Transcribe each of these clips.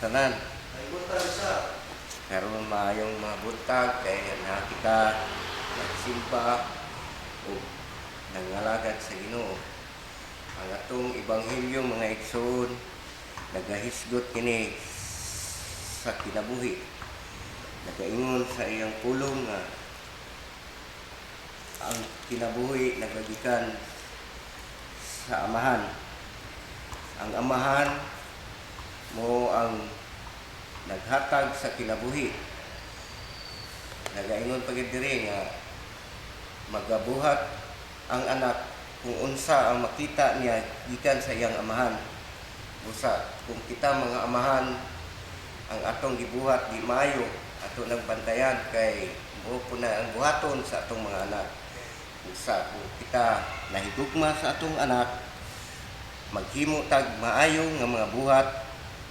tanan. Karon maayong mga buntag kay na kita nagsimba o nangalagad sa Ginoo. Ang atong ebanghelyo mga igsoon nagahisgot kini sa kinabuhi. Nagaingon sa iyang pulong nga ang kinabuhi nagagikan sa amahan. Ang amahan mo ang naghatag sa kinabuhi. Nagaingon pagid diri nga magabuhat ang anak kung unsa ang makita niya gikan sa iyang amahan. Busa kung kita mga amahan ang atong gibuhat di maayo, ato nagbantayan kay buo po na ang buhaton sa atong mga anak. Busa kung kita nahigugma sa atong anak, maghimo tag maayo nga mga buhat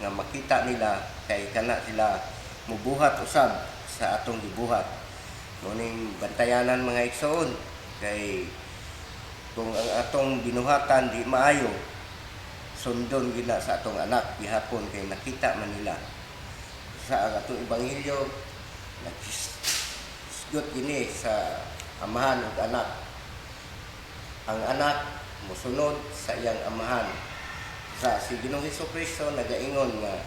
nga makita nila kay kana sila mubuhat usab sa atong gibuhat. Nuning bantayanan mga igsoon kay kung ang atong binuhatan di maayo, sundon gina sa atong anak gihapon kay nakita man nila. Sa ang atong ebanghelyo naghisgot gini sa amahan ug anak. Ang anak mosunod sa iyang amahan. Sa si Ginoong Hesukristo nagaingon nga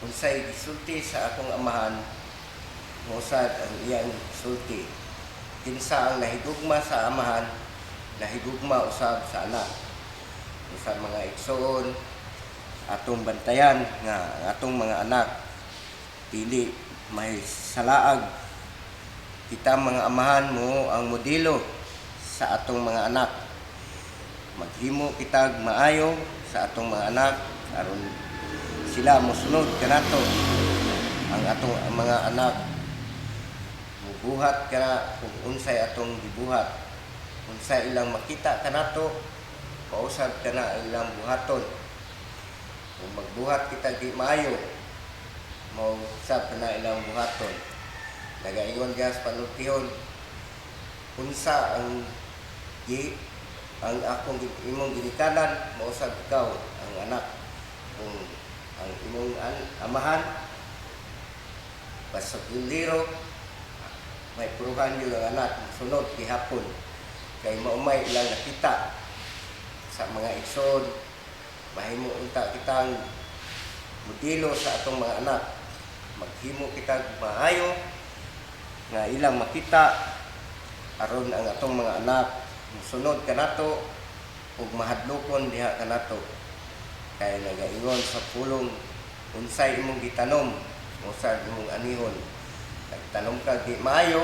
unsay gisulti sa akong amahan mosad ang iyang sulti. Kinsa ang nahigugma sa amahan, nahigugma usab sa anak. Sa mga igsoon atong bantayan nga ang atong mga anak dili may salaag. Kita mga amahan mo ang modelo sa atong mga anak. Maghimo kita maayo sa atong mga anak aron sila mosunod kanato. Ang atong mga anak mubuhat kana kung unsay atong gibuhat. Unsay ilang makita kanato, pausab kana ilang buhaton. Kung magbuhat kita di maayo, mao usab kana ilang buhaton. Nagaingon gas panultihon unsa ang akong imong ginikanan mausab ikaw ang anak. Kung ang imong amahan pasagiliro may puruhan yung ang anak sunod gihapon kay maumay ilang nakita sa mga igsoon. Mahimo unta kitang modelo sa atong mga anak. Maghimo kita maayo nga ilang makita aron ang atong mga anak mosunod kanato ug mahadlokon diha kanato. Kay nagaingon sa pulong unsay imong gitanom usab imong anihon. Nagtanom ka di maayo,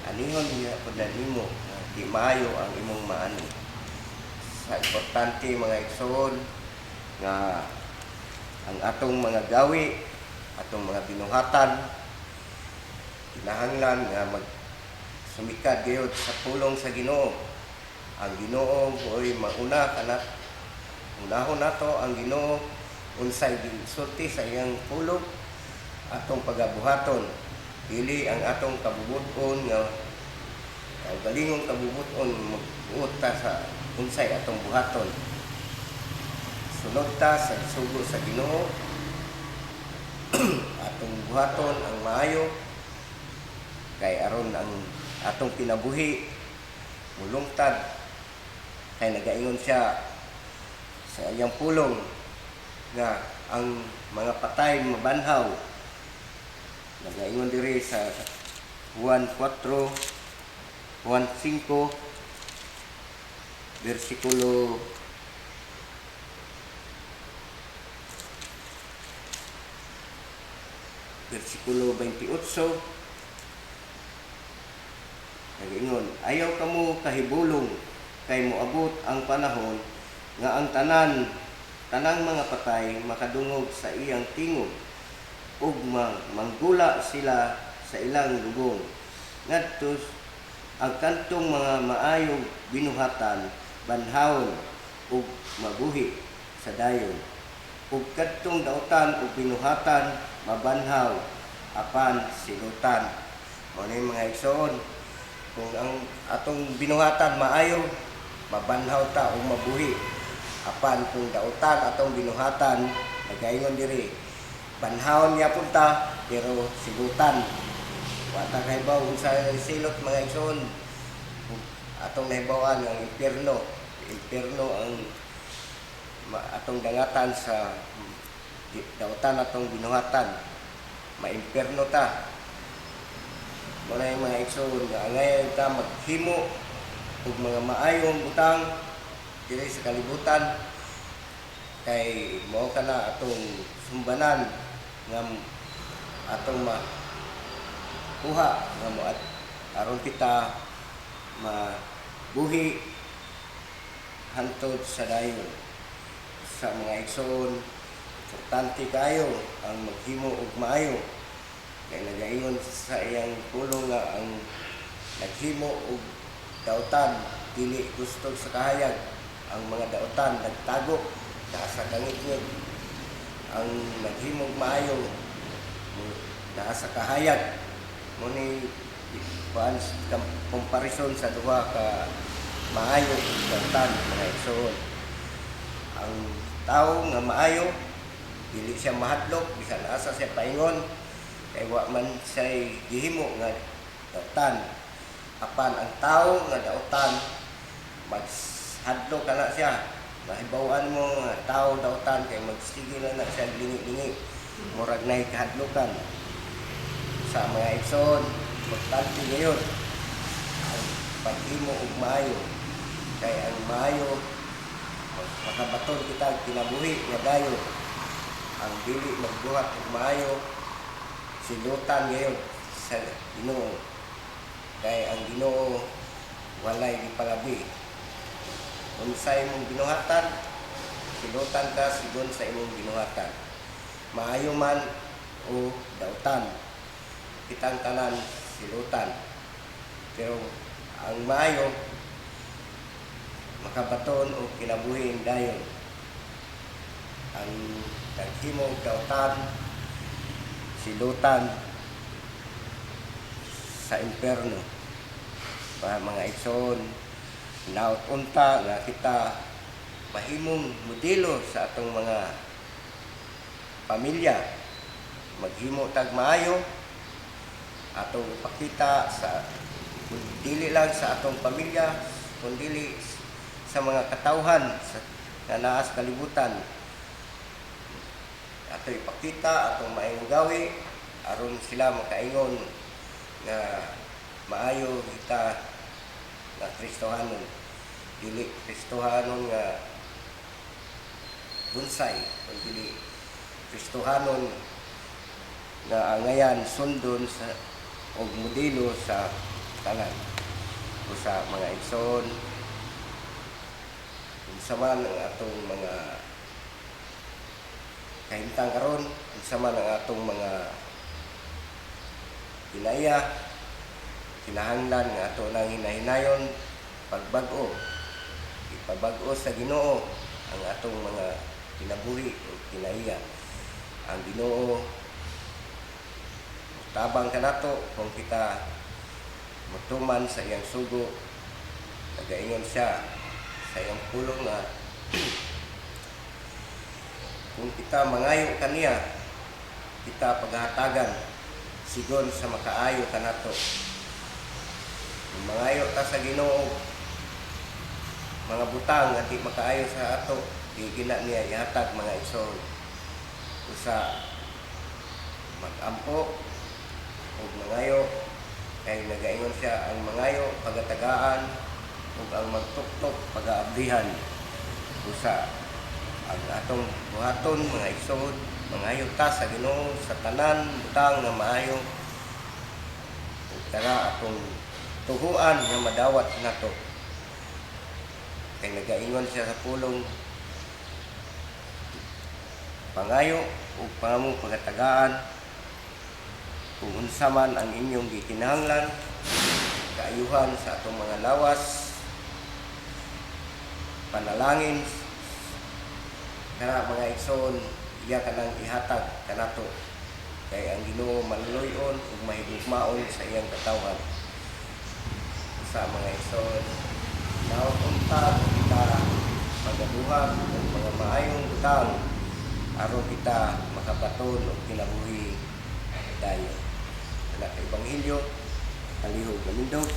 anihon niya pud nimo di maayo ang imong maani. Sa importante mga igsoon nga ang atong mga gawi, atong mga binuhatan kinahanglan nga sumikad gayud sa pulong sa Ginoo. Ang Ginoo oy mauna kanat unahon nato ang Ginoo unsay gisulti sa iyang pulong atong pagabuhaton. Dili ang atong kabubud-on nga galingong kabubud-on magbuot ta sa unsay atong buhaton. Sunod ta sa sugo sa Ginoo atong buhaton ang maayo kay aron ang atong kinabuhi mulungtad. Kay nagaingon siya sa iyang pulong nga ang mga patay mabanhaw. Nagaingon diri sa Juan 4, Juan 5 versikulo 28. Nagaingon, ayaw kamo kahibulong kay moabot ang panahon nga ang tanang mga patay makadungog sa iyang tingog ug manggula sila sa ilang lubong. Ngadto ang kantong mga maayong binuhatan banhawon ug mabuhi sa dayon. Ug kadtong dautan ug binuhatan mabanhaw apan silutan. Mao ni mga igsoon, kung ang atong binuhatan maayo, mabanhaw ta o mabuhi. Apan kung dautan atong binuhatan, nagaingon diri, banhawon niya punta pero silutan wata kaybaw sa silot mga igsoon atong nahibawan ang impierno ang atong dangatan sa dautan atong binuhatan maimpierno ta muna yung mga igsoon nga ngayon ta maghimo ug mga maayong butang diri sa kalibutan kay mao kana atong sumbanan nga atong makuha nga mo at aron kita mabuhi hantod sa dayon sa mga igsoon. Importante kayo ang maghimo og maayo kay nagaingon sa iyang pulong nga ang naghimo og dautan dili gusto sa kahayag, ang mga dautan nagtago nasa kangit-ngit, ang naghimo og maayo nasa kahayag. Muni kuan comparison sa duha ka maayo ug dautan mga igsoon. Ang tawo nga maayo dili siya mahadlok bisan asa siya paingon kay wa man siya gihimo nga dautan. Apan ang tawo nga dautan maghadlok kana siya, mahibaw-an mo nga tawo dautan kay magsige na siya lingi-lingi murag nay kahadlokan. Sa mga igsoon importante ngayon ang paghimo og maayo kay ang maayo makabaton kita kinabuhi nga dayon. Ang dili magbuhat og maayo silutan ngayon sa Ginoo kay ang Ginoo walay gipalabi. Unsay imong binuhatan silutan ka sigon sa imong binuhatan, maayo man o dautan, kitang tanan silutan. Pero ang maayo makabaton o kinabuhi dayon. Ang naghimo og dautan silutan sa impierno. Mga igsoon, naot unta nga kita mahimong modelo sa atong mga pamilya, maghimo tag maayo atong ipakita sa dili lang sa atong pamilya kundi sa mga katawhan nga naa sa kalibutan. Ato ipakita atong maayong gawi aron sila makaingon nga maayo kita nga Kristohanon, dili Kristohanon nga bunsay, kundi Kristohanon nga angayan sundon sa og modelo sa tanan. Sa mga igsoon, unsa man ang atong mga kahimtang karon, unsa man ang atong mga kinaya, kinahanglan nga ato nang hinahinayon pagbag-o, ipabag-o sa Ginoo ang atong mga kinabuhi o kinaiya. Ang Ginoo tabang kanato kung kita mutuman sa iyang sugo. Nagaingon siya sa iyang pulong nga kung kita mangayo kaniya, kita paghatagan sigon sa makaayo kanato. Kung mangayo ta sa Ginoo, mga butang nga di makaayo sa ato, di gina niya ihatag mga igsoon. Usa mag-ampo o mangayo, kay nagaingon siya ang mangayo pagatagaan ug ang magtuktok pag-aabrihan. Usa ang atong buhaton mga igsoon, mangayo ta sa Ginoo sa tanan butang nga maayo ug tara atong tuhuan nga madawat nato. Kay nagaingon siya sa pulong pangayo ug pangamong pagatagaan kung unsa man ang inyong gikinahanglan, kaayuhan sa atong mga lawas, panalangin, kana mga igsoon, iya kanang ihatag kanato. Kay ang Ginoo maluloy-on ug mahigugmaon sa iyang katawhan. Sa mga igsoon, naot unta kita magaduhag ng mga maayong butang aron kita makabaton og kinabuhi dayon. Kana kay Ebanghelyo, palihog na nindot.